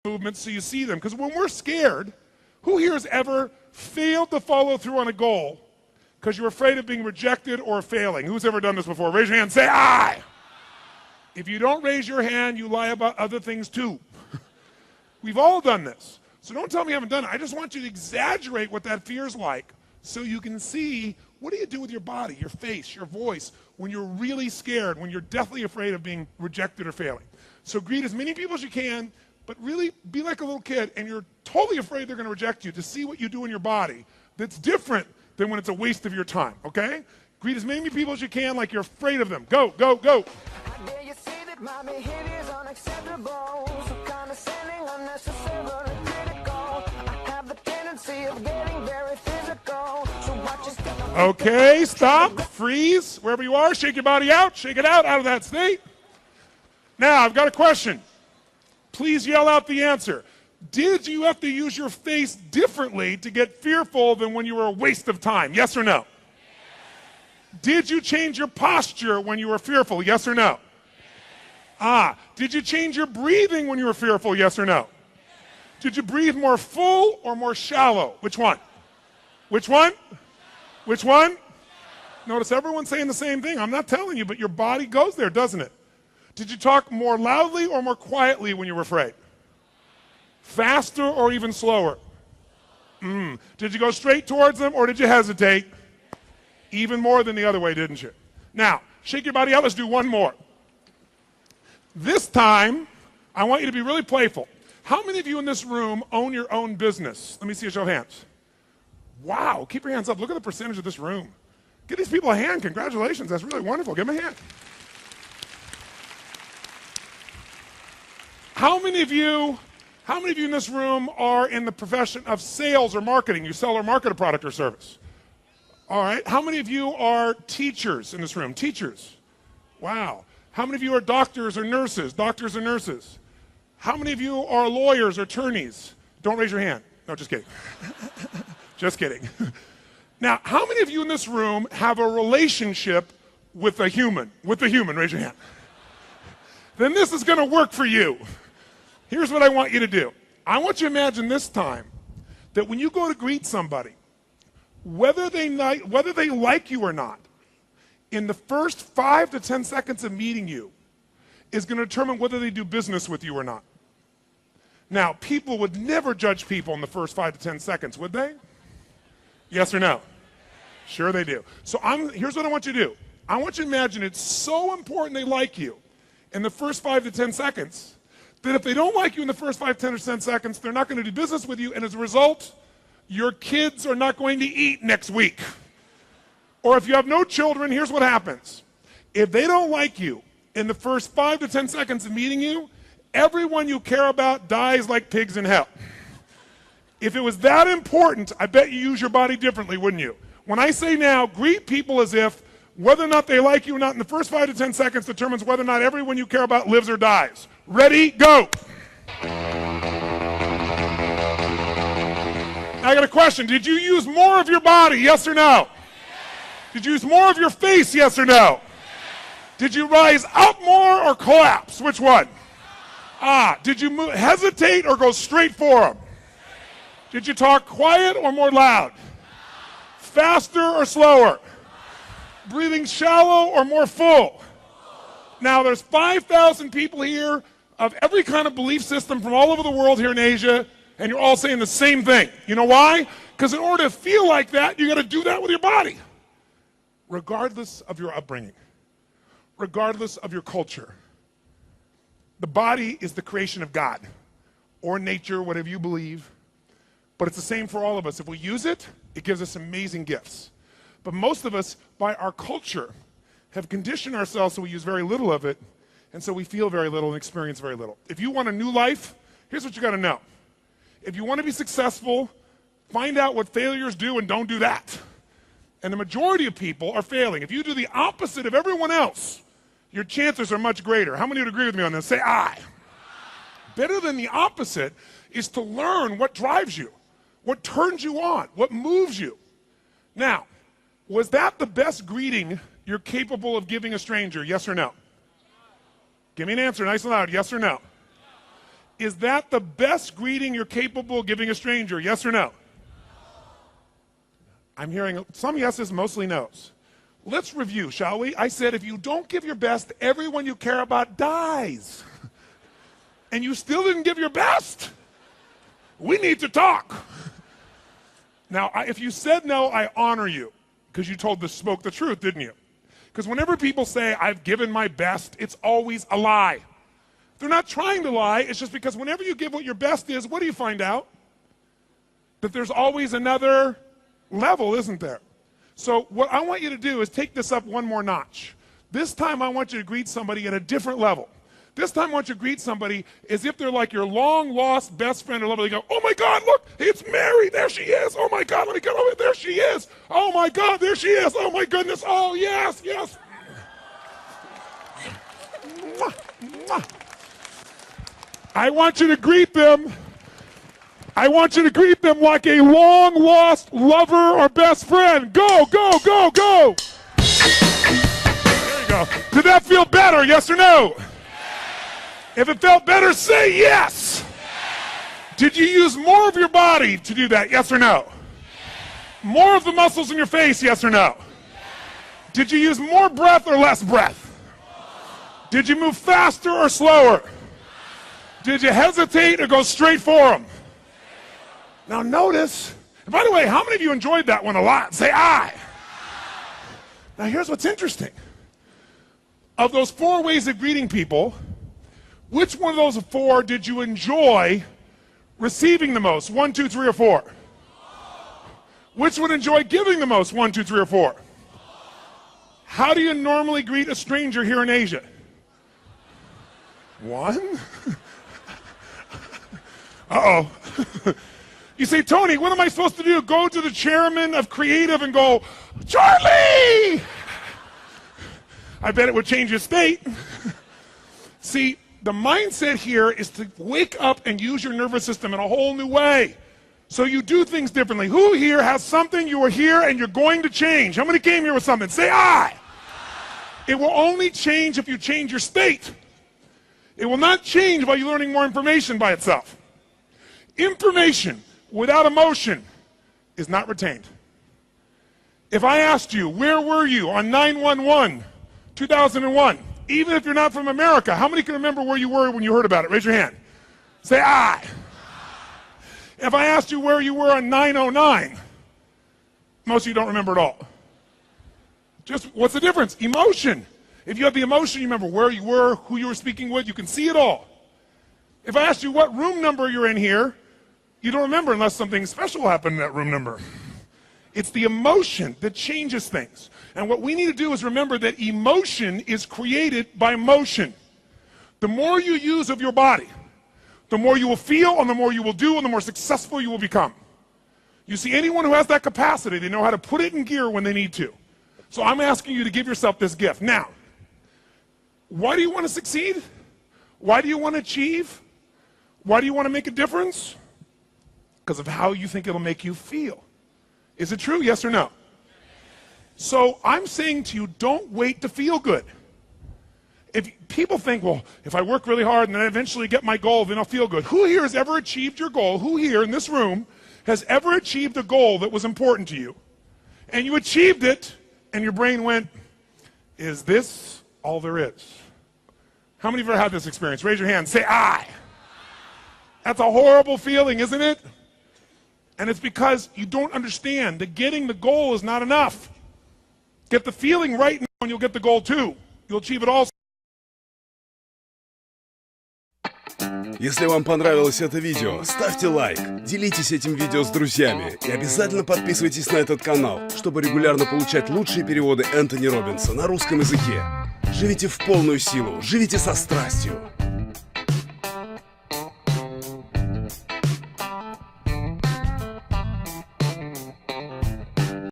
movements so you see them. Because when we're scared, who here has ever failed to follow through on a goal because you're afraid of being rejected or failing? Who's ever done this before? Raise your hand. Say, I. If you don't raise your hand, you lie about other things too. We've all done this. So don't tell me you haven't done it. I just want you to exaggerate what that fear is like so you can see what do you do with your body, your face, your voice when you're really scared, when you're deathly afraid of being rejected or failing. So greet as many people as you can, but really be like a little kid and you're totally afraid they're going to reject you, to see what you do in your body that's different than when it's a waste of your time, okay? Greet as many people as you can like you're afraid of them. Go, go, go. My behavior is unacceptable, so condescending, unnecessarily critical. I have the tendency of getting very physical, so watch your step. Okay, stop, freeze, wherever you are, shake your body out, shake it out of that state. Now, I've got a question. Please yell out the answer. Did you have to use your face differently to get fearful than when you were a waste of time? Yes or no? Did you change your posture when you were fearful? Yes or no? Did you change your breathing when you were fearful? Yes or no? Did you breathe more full or more shallow? Which one? Which one? Which one? Notice everyone's saying the same thing. I'm not telling you, but your body goes there, doesn't it? Did you talk more loudly or more quietly when you were afraid? Faster or even slower? Did you go straight towards them or did you hesitate? Even more than the other way, didn't you? Now, shake your body out. Let's do one more. This time, I want you to be really playful. How many of you in this room own your own business? Let me see a show of hands. Wow, keep your hands up. Look at the percentage of this room. Give these people a hand. Congratulations. That's really wonderful. Give them a hand. How many of you in this room are in the profession of sales or marketing? You sell or market a product or service. All right. How many of you are teachers in this room? Teachers. Wow. How many of you are doctors or nurses? Doctors or nurses? How many of you are lawyers or attorneys? Don't raise your hand. No, just kidding. Just kidding. Now, how many of you in this room have a relationship with a human? With a human, raise your hand. Then this is going to work for you. Here's what I want you to do. I want you to imagine this time that when you go to greet somebody, whether they like you or not, in the first 5 to 10 seconds of meeting you is going to determine whether they do business with you or not. Now, people would never judge people in the first 5 to 10 seconds, would they? Yes or no? Sure they do. So here's what I want you to do. I want you to imagine it's so important they like you in the first 5 to 10 seconds that if they don't like you in the first 5, 10, or 10 seconds, they're not going to do business with you, and as a result, your kids are not going to eat next week. Or if you have no children, here's what happens. If they don't like you in the first 5 to 10 seconds of meeting you, everyone you care about dies like pigs in hell. If it was that important, I bet you use your body differently, wouldn't you? When I say now, greet people as if whether or not they like you or not in the first 5 to 10 seconds determines whether or not everyone you care about lives or dies. Ready, go. I got a question. Did you use more of your body, yes or no? Did you use more of your face, yes or no? Did you rise up more or collapse? Which one? Did you hesitate or go straight for them? Did you talk quiet or more loud? Faster or slower? Breathing shallow or more full? Now, there's 5,000 people here of every kind of belief system from all over the world here in Asia, and you're all saying the same thing. You know why? Because in order to feel like that, you got to do that with your body. Regardless of your upbringing, regardless of your culture. The body is the creation of God, or nature, whatever you believe. But it's the same for all of us. If we use it, it gives us amazing gifts. But most of us, by our culture, have conditioned ourselves so we use very little of it, and so we feel very little and experience very little. If you want a new life, here's what you got to know. If you want to be successful, find out what failures do and don't do that. And the majority of people are failing. If you do the opposite of everyone else, your chances are much greater. How many would agree with me on this? Say aye. Better than the opposite is to learn what drives you, what turns you on, what moves you. Now, was that the best greeting you're capable of giving a stranger, yes or no? Give me an answer, nice and loud, yes or no? is that the best greeting you're capable of giving a stranger? Yes or no? I'm hearing some yeses, mostly no's. Let's review, shall we? I said if you don't give your best, everyone you care about dies. And you still didn't give your best? We need to talk. Now, if you said no, I honor you, because you spoke the truth, didn't you? Because whenever people say, I've given my best, it's always a lie. They're not trying to lie, it's just because whenever you give what your best is, what do you find out? That there's always another level, isn't there? So what I want you to do is take this up one more notch. This time I want you to greet somebody at a different level. This time I want you to greet somebody as if they're like your long-lost best friend or lover. They go, oh my God, look, it's Mary, there she is. Oh my God, let me get over there she is. Oh my God, there she is. Oh my goodness, oh yes, yes. I want you to greet them. I want you to greet them like a long-lost lover or best friend. Go, go, go, go. There you go. Did that feel better, yes or no? If it felt better, say yes. Did you use more of your body to do that, yes or no? More of the muscles in your face, yes or no? Did you use more breath or less breath? Did you move faster or slower? Did you hesitate or go straight for them? Now notice, and by the way, how many of you enjoyed that one a lot? Say aye. Now here's what's interesting. Of those 4 ways of greeting people, which one of those 4 did you enjoy receiving the most? 1, 2, 3, or 4? Which one enjoy giving the most? 1, 2, 3, or 4? How do you normally greet a stranger here in Asia? 1? Uh-oh. You say, Tony, what am I supposed to do? Go to the chairman of creative and go, Charlie! I bet it would change your state. See, the mindset here is to wake up and use your nervous system in a whole new way. So you do things differently. Who here has something you are here and you're going to change? How many came here with something? Say aye. It will only change if you change your state. It will not change by you learning more information by itself. Information without emotion is not retained. If I asked you, where were you on 9/11, 2001? Even if you're not from America, how many can remember where you were when you heard about it? Raise your hand. Say aye. If I asked you where you were on 9/09, most of you don't remember at all. Just what's the difference? Emotion. If you have the emotion, you remember where you were, who you were speaking with, you can see it all. If I asked you what room number you're in here, you don't remember unless something special happened in that room number. It's the emotion that changes things. And what we need to do is remember that emotion is created by motion. The more you use of your body, the more you will feel, and the more you will do, and the more successful you will become. You see, anyone who has that capacity, they know how to put it in gear when they need to. So I'm asking you to give yourself this gift. Now, why do you want to succeed? Why do you want to achieve? Why do you want to make a difference? Because of how you think it'll make you feel. Is it true? Yes or no? So I'm saying to you, don't wait to feel good. If people think, well, if I work really hard and then I eventually get my goal, then I'll feel good. Who here has ever achieved your goal? Who here in this room has ever achieved a goal that was important to you? And you achieved it, and your brain went, is this all there is? How many of you ever had this experience? Raise your hand. Say aye. That's a horrible feeling, isn't it? And it's because you don't understand that getting the goal is not enough. Get the feeling right now and you'll get the goal too. You'll achieve it all. Если вам понравилось это видео, ставьте лайк, делитесь этим видео с друзьями и обязательно подписывайтесь на этот канал, чтобы регулярно получать лучшие переводы Тони Роббинса на русском языке. Живите в полную силу, живите со страстью.